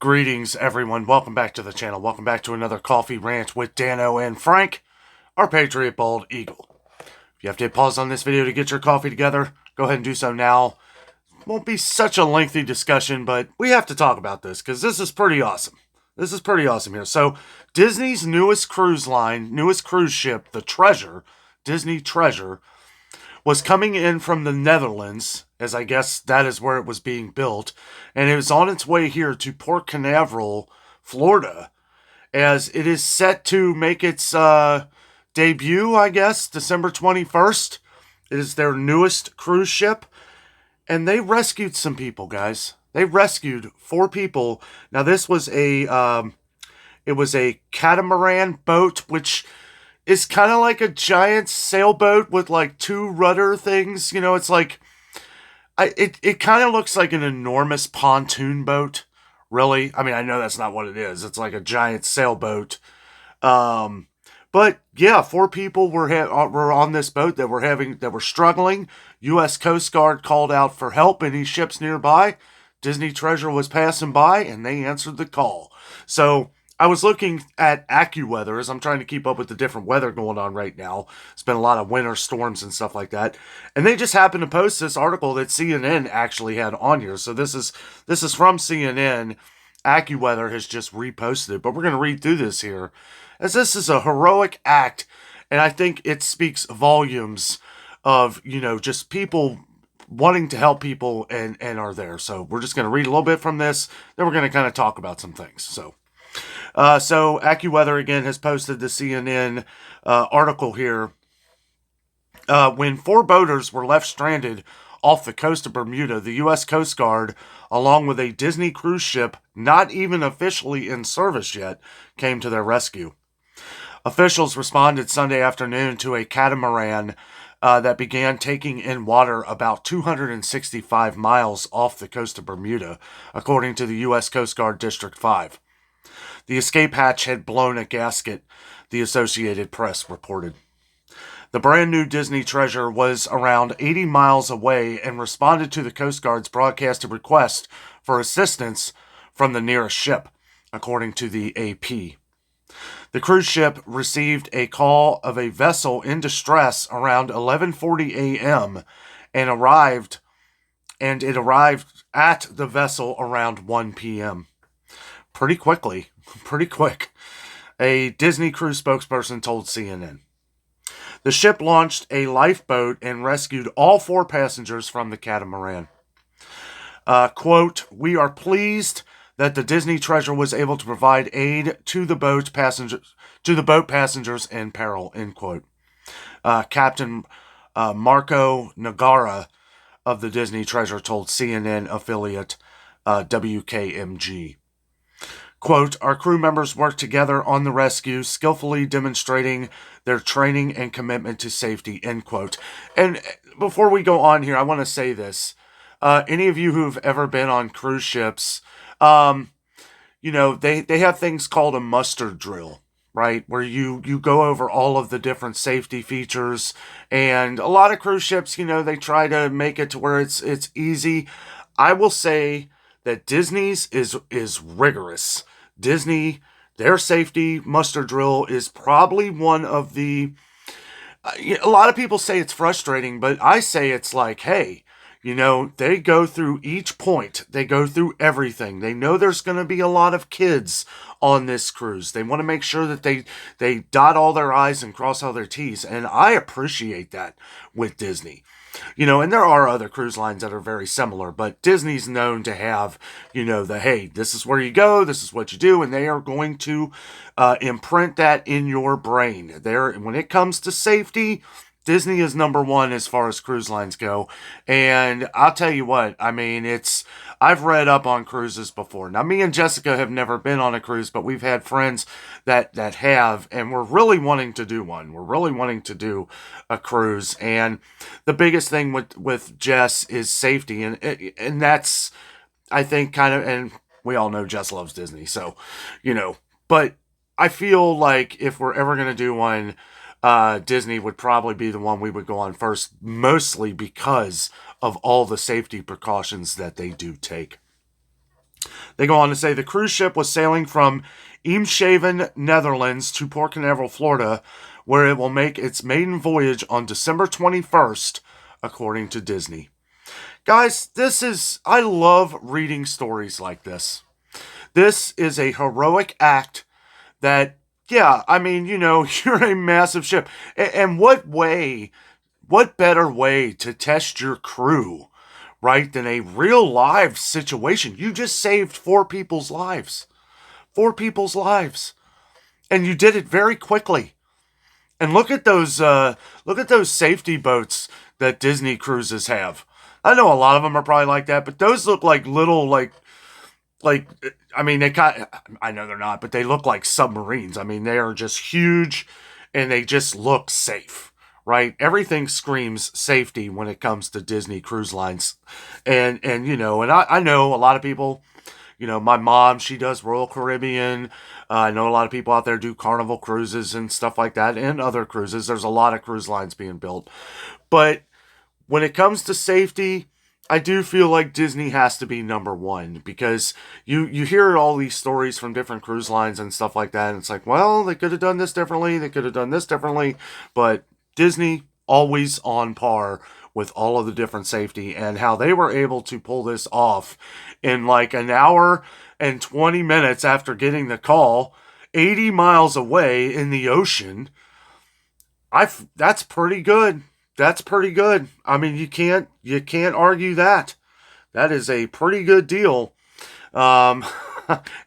Greetings, everyone. Welcome back to the channel. Welcome back to another Coffee Rant with Dano and Frank, our Patriot Bald Eagle. If you have to hit pause on this video to get your coffee together, go ahead and do so now. It won't be such a lengthy discussion, but we have to talk about this because this is pretty awesome. This is pretty awesome here. So, Disney's newest cruise line, newest cruise ship, the Treasure, Disney Treasure, was coming in from the Netherlands, as I guess that is where it was being built, and it was on its way here to Port Canaveral, Florida, as it is set to make its debut, I guess, December 21st. It is their newest cruise ship, and they rescued some people, guys. They rescued 4 people. Now, this was it was a catamaran boat, which is kind of like a giant sailboat with like 2 rudder things. You know, it's like, it kind of looks like an enormous pontoon boat, really. I mean, I know that's not what it is. It's like a giant sailboat. But yeah, 4 people were on this boat that were struggling. U.S. Coast Guard called out for help. Any ships nearby? Disney Treasure was passing by, and they answered the call. So I was looking at AccuWeather as I'm trying to keep up with the different weather going on right now. It's been a lot of winter storms and stuff like that. And they just happened to post this article that CNN actually had on here. So this is from CNN. AccuWeather has just reposted it. But we're going to read through this here, as this is a heroic act. And I think it speaks volumes of, you know, just people wanting to help people and are there. So we're just going to read a little bit from this. Then we're going to kind of talk about some things. So AccuWeather, again, has posted the CNN article here. When 4 boaters were left stranded off the coast of Bermuda, the U.S. Coast Guard, along with a Disney cruise ship not even officially in service yet, came to their rescue. Officials responded Sunday afternoon to a catamaran that began taking in water about 265 miles off the coast of Bermuda, according to the U.S. Coast Guard District 5. The escape hatch had blown a gasket, the Associated Press reported. The brand new Disney Treasure was around 80 miles away and responded to the Coast Guard's broadcasted request for assistance from the nearest ship, according to the AP. The cruise ship received a call of a vessel in distress around 11:40 a.m. and it arrived at the vessel around 1 p.m. Pretty quick, a Disney cruise spokesperson told CNN. The ship launched a lifeboat and rescued all 4 passengers from the catamaran. Quote, "We are pleased that the Disney Treasure was able to provide aid to the boat passengers in peril," end quote. Captain Marco Nagara of the Disney Treasure told CNN affiliate WKMG. Quote, "Our crew members worked together on the rescue, skillfully demonstrating their training and commitment to safety," end quote. And before we go on here, I want to say this. Any of you who've ever been on cruise ships, you know, they have things called a muster drill, right? Where you go over all of the different safety features. And a lot of cruise ships, you know, they try to make it to where it's easy. I will say that Disney's is rigorous. Disney, their safety muster drill is probably one of the... a lot of people say it's frustrating, but I say it's like, hey, you know, they go through each point. They go through everything. They know there's going to be a lot of kids on this cruise. They want to make sure that they dot all their I's and cross all their T's. And I appreciate that with Disney. You know, and there are other cruise lines that are very similar, but Disney's known to have, you know, hey, this is where you go, this is what you do, and they are going to imprint that in your brain. When it comes to safety, Disney is number 1 as far as cruise lines go. And I'll tell you what, I mean, I've read up on cruises before. Now, me and Jessica have never been on a cruise, but we've had friends that have, and we're really wanting to do one. We're really wanting to do a cruise. And the biggest thing with Jess is safety. And that's, I think, kind of, and we all know Jess loves Disney. So, you know, but I feel like if we're ever going to do one, Disney would probably be the one we would go on first, mostly because of all the safety precautions that they do take. They go on to say the cruise ship was sailing from Eemshaven, Netherlands to Port Canaveral, Florida, where it will make its maiden voyage on December 21st, according to Disney. Guys, I love reading stories like this. This is a heroic act that, yeah, I mean, you're a massive ship. And what better way to test your crew, right, than a real live situation? You just saved four people's lives. Four people's lives. And you did it very quickly. And look at those safety boats that Disney cruises have. I know a lot of them are probably like that, but those look like little like I mean I know they're not, but they look like submarines. I mean, they are just huge and they just look safe, right? Everything screams safety when it comes to Disney Cruise Lines. And I know a lot of people, my mom, she does Royal Caribbean. I know a lot of people out there do Carnival cruises and stuff like that and other cruises. There's a lot of cruise lines being built. But when it comes to safety, I do feel like Disney has to be number one because you hear all these stories from different cruise lines and stuff like that, and it's like, well, they could have done this differently, they could have done this differently, but Disney always on par with all of the different safety and how they were able to pull this off in like an hour and 20 minutes after getting the call, 80 miles away in the ocean. That's pretty good. That's pretty good. I mean, you can't argue that. That is a pretty good deal. Um,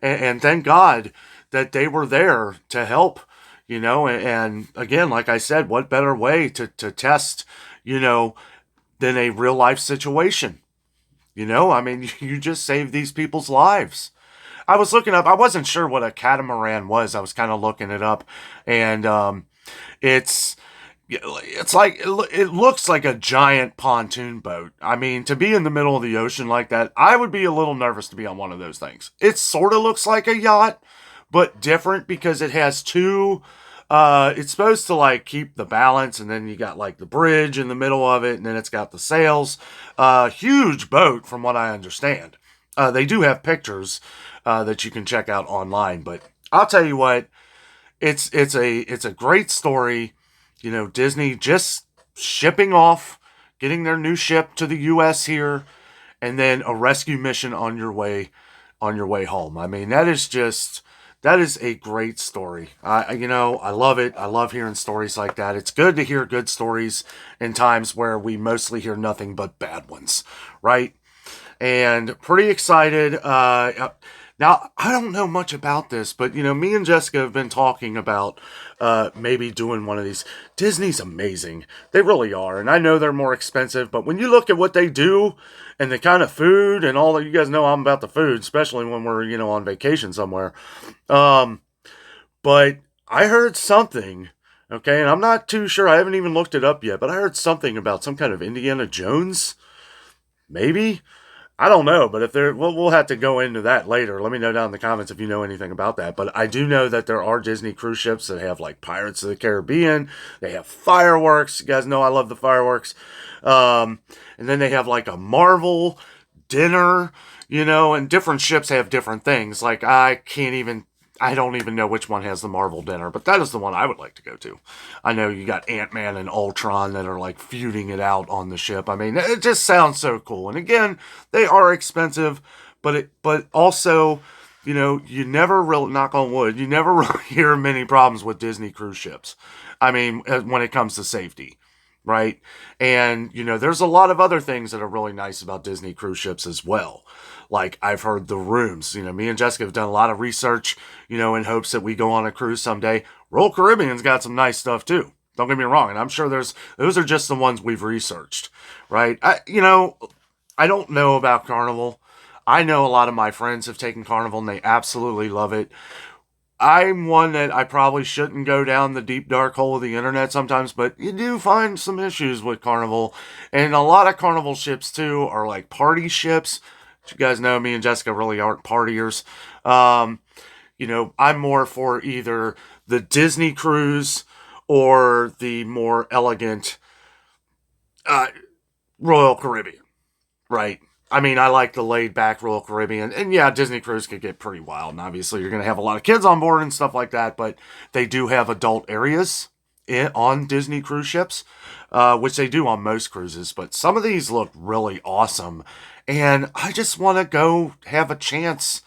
and thank God that they were there to help. And again, like I said, what better way to test, you know, than a real life situation? I mean, you just saved these people's lives. I was looking up. I wasn't sure what a catamaran was. I was kind of looking it up, and it's it's like it looks like a giant pontoon boat. I mean, to be in the middle of the ocean like that, I would be a little nervous to be on one of those things. It sort of looks like a yacht, but different because it has two. It's supposed to like keep the balance, and then you got like the bridge in the middle of it, and then it's got the sails. Huge boat, from what I understand. They do have pictures that you can check out online, but I'll tell you what, it's a great story. Disney just shipping off, getting their new ship to the U.S. here, and then a rescue mission on your way home. I mean, that is a great story. I love it. I love hearing stories like that. It's good to hear good stories in times where we mostly hear nothing but bad ones, right? And pretty excited. Now, I don't know much about this, but me and Jessica have been talking about maybe doing one of these. Disney's amazing. They really are. And I know they're more expensive, but when you look at what they do and the kind of food and all that, you guys know I'm about the food, especially when we're, on vacation somewhere. Um, but I heard something, okay, and I'm not too sure. I haven't even looked it up yet, but I heard something about some kind of Indiana Jones, maybe. I don't know, but if there, we'll have to go into that later. Let me know down in the comments if you know anything about that. But I do know that there are Disney cruise ships that have like Pirates of the Caribbean. They have fireworks. You guys know I love the fireworks. And then they have like a Marvel dinner, and different ships have different things. Like I don't even know which one has the Marvel dinner, but that is the one I would like to go to. I know you got Ant-Man and Ultron that are like feuding it out on the ship. I mean, it just sounds so cool. And again, they are expensive, but also, you never really, knock on wood, you never really hear many problems with Disney cruise ships. I mean, when it comes to safety, right? And, there's a lot of other things that are really nice about Disney cruise ships as well. Like I've heard the rooms, me and Jessica have done a lot of research, in hopes that we go on a cruise someday. Royal Caribbean's got some nice stuff too. Don't get me wrong. And I'm sure those are just the ones we've researched, right? I don't know about Carnival. I know a lot of my friends have taken Carnival and they absolutely love it. I'm one that I probably shouldn't go down the deep dark hole of the internet sometimes, but you do find some issues with Carnival. And a lot of Carnival ships too are like party ships. You guys know me and Jessica really aren't partiers. I'm more for either the Disney cruise or the more elegant uh, Royal Caribbean, right? I mean, I like the laid back Royal Caribbean. And yeah, Disney Cruise could get pretty wild. And obviously, you're going to have a lot of kids on board and stuff like that. But they do have adult areas on Disney cruise ships, which they do on most cruises. But some of these look really awesome. And I just want to go have a chance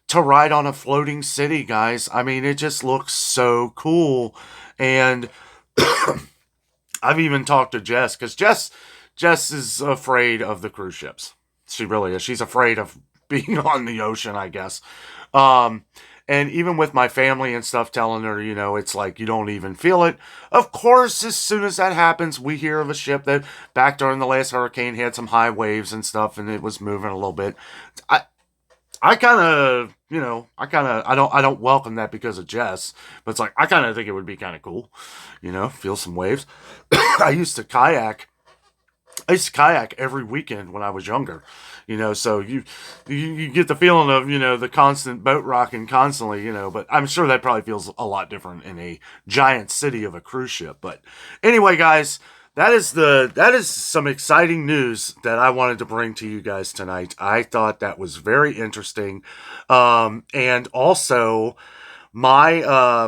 to ride on a floating city, guys. I mean, it just looks so cool. And I've even talked to Jess because Jess is afraid of the cruise ships. She really is. She's afraid of being on the ocean, I guess. Um, and even with my family and stuff telling her, it's like you don't even feel it. Of course, as soon as that happens, we hear of a ship that back during the last hurricane had some high waves and stuff, and it was moving a little bit. I kind of, I don't welcome that because of Jess, but it's like, I kind of think it would be kind of cool, feel some waves. I used to kayak. I used to kayak every weekend when I was younger, so you get the feeling of, the constant boat rocking constantly, but I'm sure that probably feels a lot different in a giant city of a cruise ship. But anyway, guys, that is some exciting news that I wanted to bring to you guys tonight. I thought that was very interesting. And also my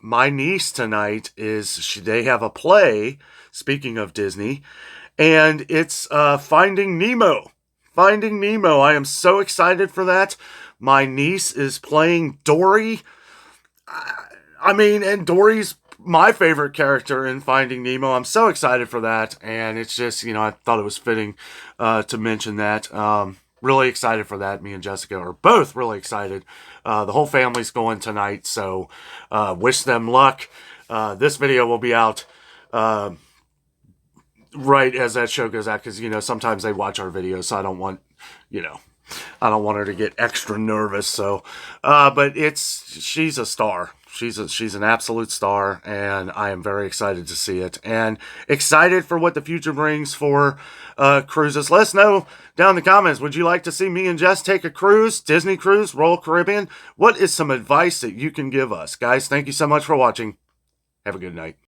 niece tonight they have a play, speaking of Disney, and it's Finding Nemo. Finding Nemo. I am so excited for that. My niece is playing Dory. I mean, and Dory's my favorite character in Finding Nemo. I'm so excited for that, and it's just, I thought it was fitting to mention that. Really excited for that. Me and Jessica are both really excited. The whole family's going tonight, so wish them luck. This video will be out right as that show goes out, because sometimes they watch our videos, so I don't want her to get extra nervous. So but she's a star. She's an absolute star, and I am very excited to see it, and excited for what the future brings for cruises. Let us know down in the comments, would you like to see me and Jess take a cruise, Disney cruise, Royal Caribbean? What is some advice that you can give us? Guys, thank you so much for watching. Have a good night.